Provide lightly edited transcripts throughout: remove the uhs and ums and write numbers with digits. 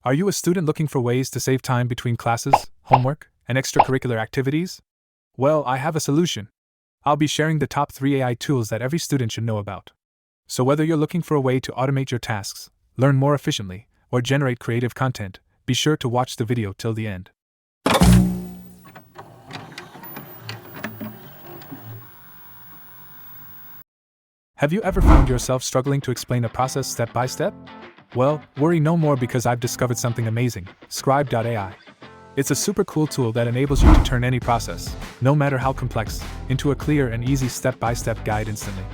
Are you a student looking for ways to save time between classes, homework, and extracurricular activities? Well, I have a solution. I'll be sharing the top 3 AI tools that every student should know about. So whether you're looking for a way to automate your tasks, learn more efficiently, or generate creative content, be sure to watch the video till the end. Have you ever found yourself struggling to explain a process step by step? Well, worry no more because I've discovered something amazing, Scribe.ai. It's a super cool tool that enables you to turn any process, no matter how complex, into a clear and easy step-by-step guide instantly.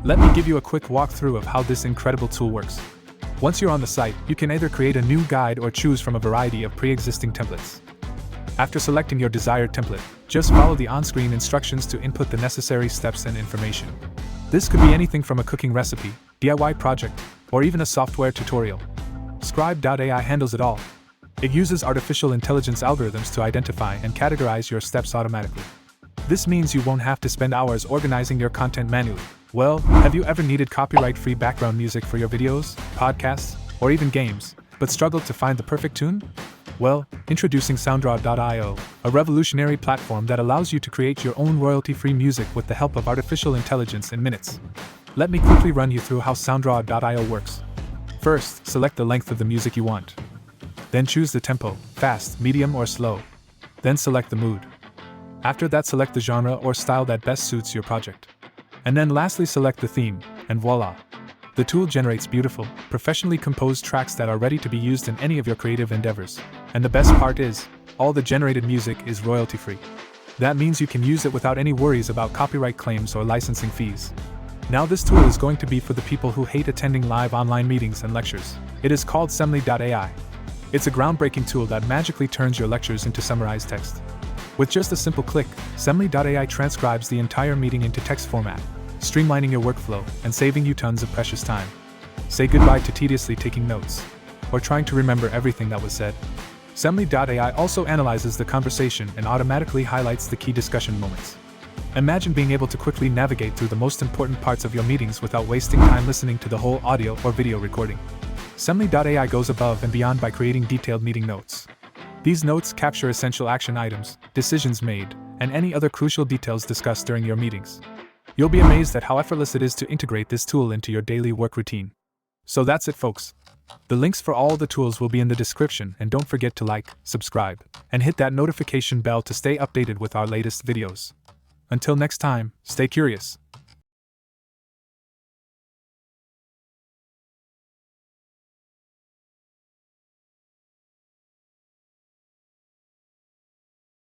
Let me give you a quick walkthrough of how this incredible tool works. Once you're on the site, you can either create a new guide or choose from a variety of pre-existing templates. After selecting your desired template, just follow the on-screen instructions to input the necessary steps and information. This could be anything from a cooking recipe, DIY project, or even a software tutorial. Scribe.ai handles it all. It uses artificial intelligence algorithms to identify and categorize your steps automatically. This means you won't have to spend hours organizing your content manually. Well, have you ever needed copyright-free background music for your videos, podcasts, or even games, but struggled to find the perfect tune? Well, introducing Sounddraw.io, a revolutionary platform that allows you to create your own royalty-free music with the help of artificial intelligence in minutes. Let me quickly run you through how Sounddraw.io works. First, select the length of the music you want. Then choose the tempo, fast, medium, or slow. Then select the mood. After that, select the genre or style that best suits your project. And then lastly, select the theme, and voila! The tool generates beautiful, professionally composed tracks that are ready to be used in any of your creative endeavors. And the best part is, all the generated music is royalty-free. That means you can use it without any worries about copyright claims or licensing fees. Now this tool is going to be for the people who hate attending live online meetings and lectures. It is called Semly.ai. It's a groundbreaking tool that magically turns your lectures into summarized text. With just a simple click, Semly.ai transcribes the entire meeting into text format, streamlining your workflow and saving you tons of precious time. Say goodbye to tediously taking notes, or trying to remember everything that was said. Semly.ai also analyzes the conversation and automatically highlights the key discussion moments. Imagine being able to quickly navigate through the most important parts of your meetings without wasting time listening to the whole audio or video recording. Semly.ai goes above and beyond by creating detailed meeting notes. These notes capture essential action items, decisions made, and any other crucial details discussed during your meetings. You'll be amazed at how effortless it is to integrate this tool into your daily work routine. So that's it, folks. The links for all the tools will be in the description, and don't forget to like, subscribe, and hit that notification bell to stay updated with our latest videos. Until next time, stay curious.